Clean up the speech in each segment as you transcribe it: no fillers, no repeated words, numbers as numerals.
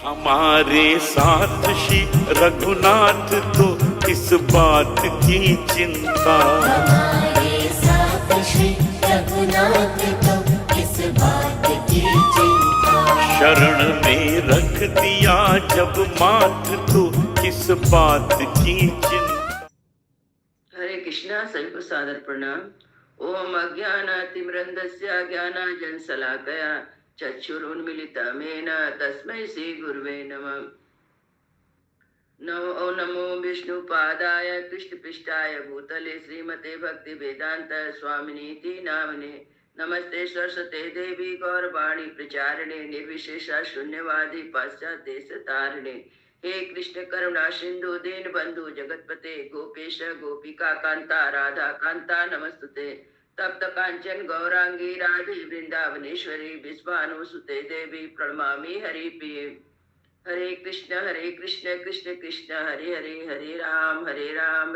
हमारे साथ श्री रघुनाथ तो किस बात की चिंता, हमारे साथ श्री रघुनाथ तो किस बात की चिंता। शरण में रख दिया जब माथ तो किस बात की चिंता। हरे कृष्णा, सभी को सादर प्रणाम। ओम अज्ञानातिमिरन्धस्य ज्ञानाञ्जनशलाकया चक्षुरुन्मीलितं तस्मै श्री गुरुवे नमः। नमो विष्णुपादाय कृष्णपृष्ठाय भूतले श्रीमते भक्ति वेदांत स्वामिनीति नामने। नमस्ते सरस्वते देवी गौरवाणी प्रचारिणे निर्विशेषा शून्यवादी पाश्चात्य देश तारिणे। हे कृष्ण करुणा सिंधु दीन बंधु जगतपते गोपेश गोपिका कांता राधा कांता नमस्तुते। तप्त कांचन गौरांगी राधे वृंदावनेश्वरी विश्वानुसुते देवी प्रणमामि हरिप्रिये। हरे कृष्ण कृष्ण कृष्ण हरे हरे, हरे राम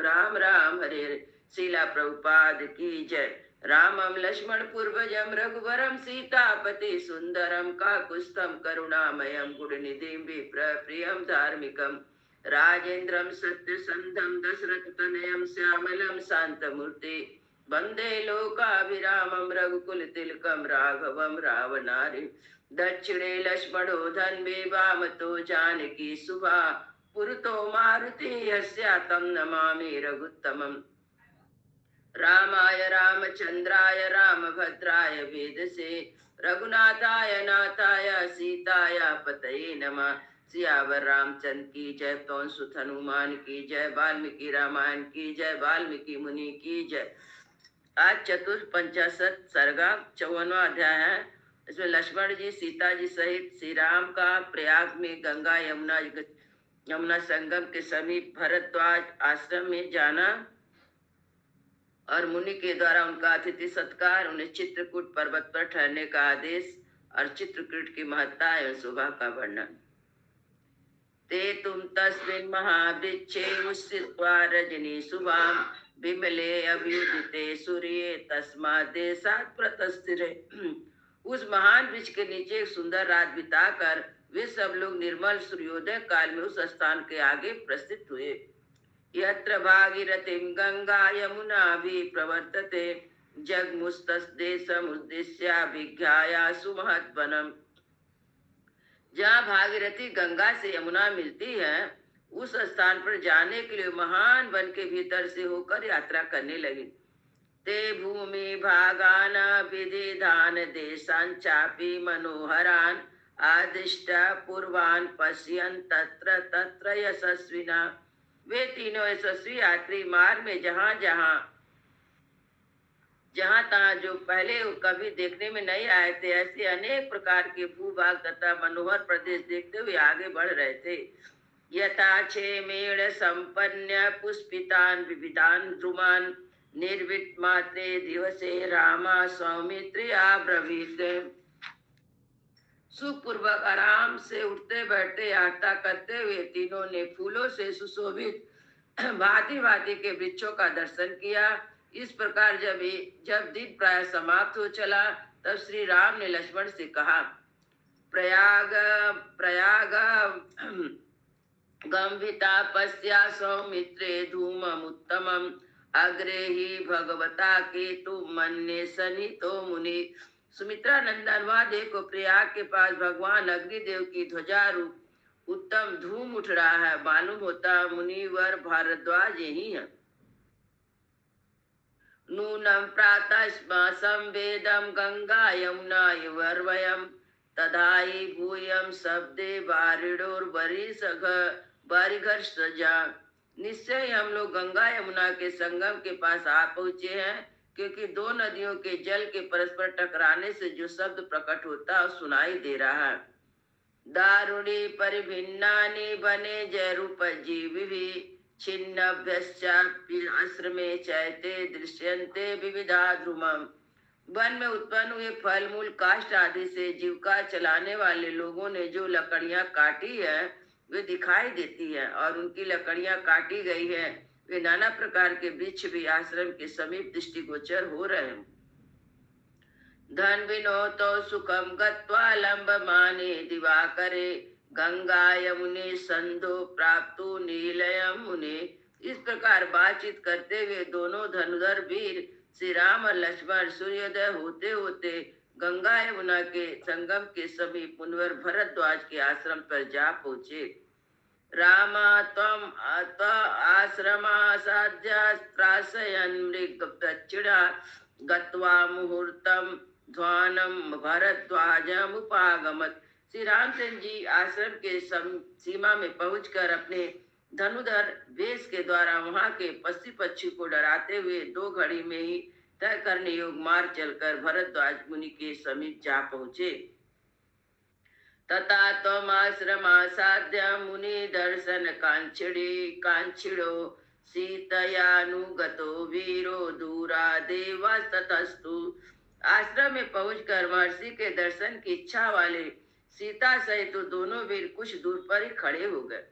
राम राम हरे हरे। शीला प्रभुपाद की जय। रामम लक्ष्मण पूर्वजम रघुवरम सीतापति सुंदरम काकुत्स्थं करुणामयम गुणनिधिं विप्रप्रियं धार्मिकं राजेन्द्रं सत्यसंधं दशरथ तनयं श्यामलं शांतमूर्ति वंदे लोकाभिरामं रघुकुल तिलकं राघवं रावणारि। दक्षिणे लक्ष्मणो धन्वे वामतो जानकी सुभा पुरतो मारुति यस्यातं नमामि रघुत्तमम्। रामाय रामचंद्राय रामभद्राय वेदसे रघुनाथाय नाथाय सीताय पतये नमः। सियावर रामचंद्र की जय, पवन सुत हनुमान की जय, वाल्मीकि रामायण की जय, वाल्मीकि मुनि की जय। आज चतुर्पंचाशत सर्गा 54वां अध्याय है। इसमें लक्ष्मण जी सीता जी सहित श्री राम का प्रयाग में गंगा यमुना संगम के समीप भरद्वाज आश्रम में जाना और मुनि के द्वारा उनका अतिथि सत्कार, उन्हें चित्रकूट पर्वत पर ठहरने का आदेश और चित्रकूट की महत्ता एवं शोभा का वर्णन। ते तुम तस्मिन् महावृक्षे उस्थित्वा रजनी शुभाम विमले अभ्युदिते सूर्ये तस्मात् देशात् प्रतस्थिरे। उस महान वृक्ष के नीचे एक सुंदर रात बिताकर वे सब लोग निर्मल सूर्योदय काल में उस स्थान के आगे प्रस्थित हुए। यत्र भागीरथीं गंगा यमुना भी प्रवर्तते जगमुस्तदेशमुद्देश्याभिज्ञाया सुमहद्वनम्। जहाँ भागीरथी गंगा से यमुना मिलती है उस स्थान पर जाने के लिए महान वन के भीतर से होकर यात्रा करने लगी। ते भूमि भागान विधिधान देशान चापि मनोहरान आदिष्ट पूर्वान पश्यन तत्र तत्र यशस्विना। वे तीनों यशस्वी यात्री मार्ग में जहाँ तहाँ जो पहले कभी देखने में नहीं आए थे ऐसे अनेक प्रकार के भूभाग तथा मनोहर प्रदेश देखते हुए आगे बढ़ रहे थे। यथा क्षेमेण संपन्न पुष्पितान विविधान द्रुमान निर्वित मात्रे दिवसे रामा सौमित्रिया ब्रवीत। सुखपूर्वक आराम से उठते बैठते यात्रा करते हुए तीनों ने फूलों से सुशोभित भांति भांति के वृक्षों का दर्शन किया। इस प्रकार जब दिन प्राय समाप्त हो चला तब श्री राम ने लक्ष्मण से कहा, प्रयाग गंभिता पश्या सौमित्रे धूममुत्तमम् अग्रे ही भगवता केतु मन्ये सनितो मुनि। सुमित्रा नंदन वहां देखो प्रयाग के पास भगवान अग्निदेव की ध्वजा रूप उत्तम धूम उठ रहा है, मालूम होता मुनिवर भारद्वाज यही है। नूनम प्रातः संवेदम गंगा यमुना युवर्वयम तदाई भूयम शब्दे बारिघर सजा। निश्चय हम लोग गंगा यमुना के संगम के पास आ पहुंचे हैं, क्योंकि दो नदियों के जल के परस्पर टकराने से जो शब्द प्रकट होता है सुनाई दे रहा है। दारुणी परिभिन्नानि बने जय रूप जीविभि छिन्नभ्यश्चापि आश्रमे चैते दृश्यन्ते विविधा ध्रुमम्। वन में उत्पन्न हुए फल मूल काष्ठ आदि से जीविका चलाने वाले लोगों ने जो लकड़ियां काटी है वे दिखाई देती है और उनकी लकड़ियां काटी गई है। वे नाना प्रकार के वृक्ष भी आश्रम के समीप दृष्टिगोचर हो रहे हैं। धन विनोतो सुखम गत्वा लंबमाने दिवाकरे गंगा यमुने संधो प्राप्तो नीलयम मुने। इस प्रकार बातचीत करते हुए दोनों धनुधर वीर श्री राम और लक्ष्मण सूर्योदय होते होते गंगा यमुना के संगम के समीप मुनिवर भरद्वाज के आश्रम पर जा पहुंचे। रामा त्वम अत आश्रमासाध्यास्त्रासयन् मृगप्रच्छिड़ा गत्वा मुहूर्तम ध्वानम भरद्वाजमुपागमत्। श्री रामचंद्र जी आश्रम के सीमा में पहुंचकर अपने धनुधर वेश के द्वारा वहां के पशु पक्षी को डराते हुए 2 घड़ी में ही तय करने योग्य मार्ग चलकर भरद्वाज मुनि के समीप जा पहुंचे। तथा त्वमाश्रमासाद्य मुनि दर्शन कांक्षिणो सीतयानुगतो वीरो दूरा देवस्ततस्तु। आश्रम में पहुंचकर महर्षि के दर्शन की इच्छा वाले सीता सहित तो दोनों वीर कुछ दूर पर ही खड़े हो गए।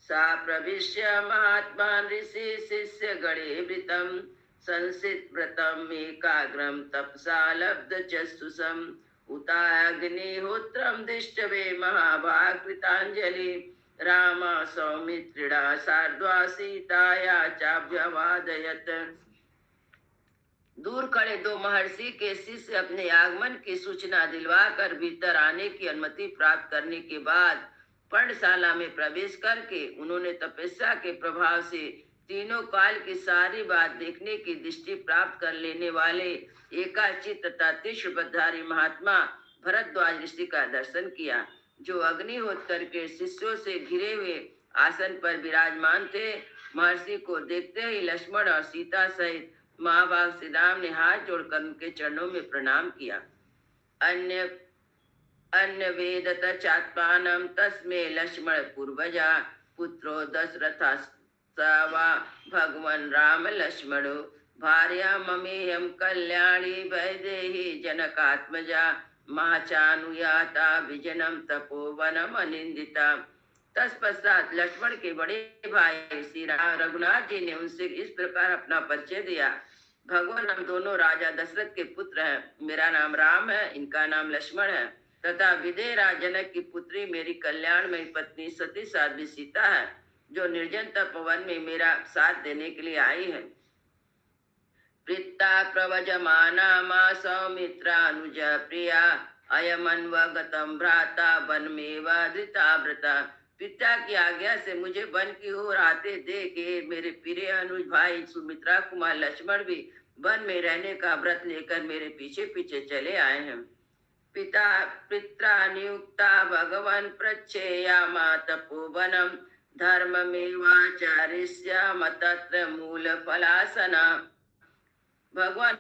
सा प्रविश्य महात्मा ऋषि शिष्य गणे वृतम संसित व्रतम एकाग्रम तपसा लब्ध चुषम उताग्निहोत्रम दृष्टवे महाभाग कृतांजलि रामा सौमित्रिणा सार्ध्वा सीताया चाभ्यवादयत। दूर खड़े 2 महर्षि के शिष्य अपने आगमन की सूचना दिलवाकर भीतर आने की अनुमति प्राप्त करने के बाद पर्णशाला में प्रवेश करके उन्होंने तपस्या के प्रभाव से तीनों काल की सारी बात देखने की दृष्टि प्राप्त कर लेने वाले एकाचित तथा त्रिशूलधारी महात्मा भरद्वाज ऋषि का दर्शन किया, जो अग्निहोत्र के शिष्यों से घिरे हुए आसन पर विराजमान थे। महर्षि को देखते ही लक्ष्मण और सीता सहित महाभाग श्री राम ने हाथ जोड़कर उनके चरणों में प्रणाम किया। अन्य वेदत चात्मानम तस्मे लक्ष्मण पूर्वजा पुत्रो दशरथस्तवा भगवान राम लक्ष्मणो भार्या ममेयम कल्याणी वैदेही जनकात्मजा महाचानुयाता विजनम तपोवनम अनिंदिता। तत्पश्चात लक्ष्मण के बड़े भाई श्री रघुनाथ जी ने उनसे इस प्रकार अपना परिचय दिया। भगवान, हम दोनों राजा दशरथ के पुत्र हैं। मेरा नाम राम है, इनका नाम लक्ष्मण है तथा विदेह राज जनक की पुत्री मेरी कल्याणमयी पत्नी सती साध्वी सीता है, जो निर्जन तपोवन में मेरा साथ देने के लिए आई है। प्रीता प्रवजमाना मा सौमित्रानुज प्रिया अयमन्वगतम भ्राता वन में धृताव्रता। पिता की आज्ञा से मुझे वन की ओर आते देखे मेरे प्रिय अनुज भाई सुमित्रा कुमार लक्ष्मण भी वन में रहने का व्रत लेकर मेरे पीछे पीछे चले आए हैं। पिता पित्रा नियुक्ता भगवान प्रच्छेयामा तपोवनम धर्ममेवाचार्यस्याम तत्र मूल फलासना। भगवान,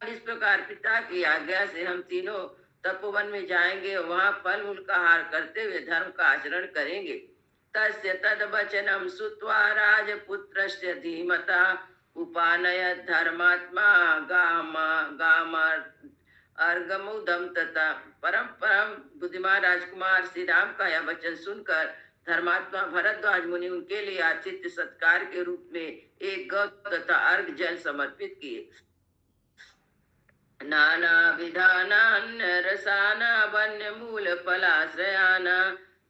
इस प्रकार पिता की आज्ञा से हम तीनों तपोवन में जाएंगे और वहां फल मूल का आहार करते हुए धर्म का आचरण करेंगे। तस्य तद वचनम सुत्वा राजपुत्रस्य धीमता उपानयत धर्मात्मा गामा अर्गमुदम तथा। परम बुद्धिमान राजकुमार श्री राम का यह वचन सुनकर धर्मात्मा भरद्वाज मुनि उनके लिए आतिथ्य सत्कार के रूप में एक गौ तथा अर्घ जल समर्पित किए। नाना विधानान्य रसाना वन्य मूल फलाश्रयाना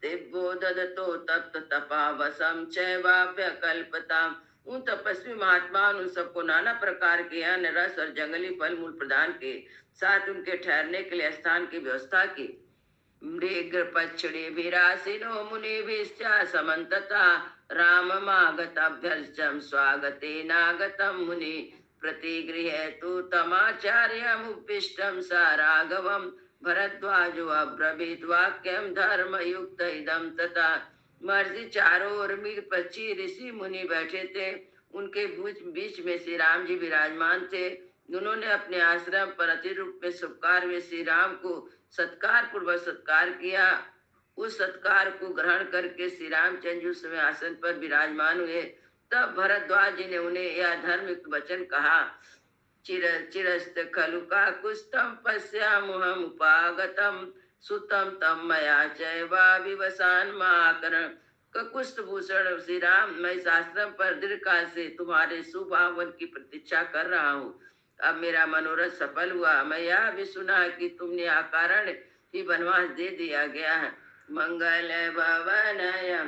दिव्यो ददतो तप्त तपावसम चैवाप्य कल्पता। उन तपस्वी महात्मा उन सबको नाना प्रकार के अन्न रस और जंगली फल मूल प्रदान के साथ उनके ठहरने के लिए स्थान की व्यवस्था की। मृग पक्षिणे विरासिनो मुनि विश्चा समन्तता राममागताभ्यर्चम स्वागते नागतम मुनि प्रतिगृहे तु तमाचार्यमुपृष्टं स राघवं भरद्वाजो अब्रवीत वाक्यम धर्मयुक्त इदं तथा। महर्षि चारों ओर मृग पक्षी ऋषि मुनि बैठे थे। उनके बीच में श्री राम जी विराजमान थे। उन्होंने अपने आश्रम पर अति रूप में सत्कार हुए श्री राम को सत्कार पूर्वक सत्कार किया। उस सत्कार को ग्रहण करके श्री रामचंद्र उस समय आसन पर विराजमान हुए। तब भरद्वाज जी ने उन्हें यह धर्मयुक्त वचन कहा। चिरस्त खलु का कुस्तम पश्यामुहम उपागतम सुतम तम मया चैवा विवसान माकरण। कुष्ठ भूषण श्री राम, मैं इस आश्रम पर दीर्घकाल से तुम्हारे शुभागमन की प्रतीक्षा कर रहा हूँ। अब मेरा मनोरथ सफल हुआ। मैं यह भी सुना कि तुमने अकारण ही वनवास दे दिया गया है। मंगल भवन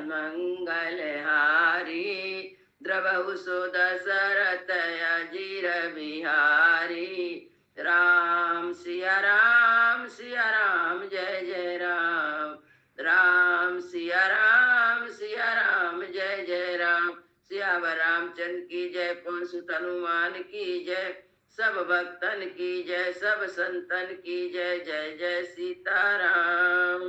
मंगल हारी द्रवहु सो दशरथ अजीर बिहारी। राम सिया राम जय जय राम। राम सिया राम जय जय राम। सियावर रामचंद्र की जय, पवन सुत हनुमान की जय, सब भक्तन की जय, सब संतन की जय। जय जय सीताराम।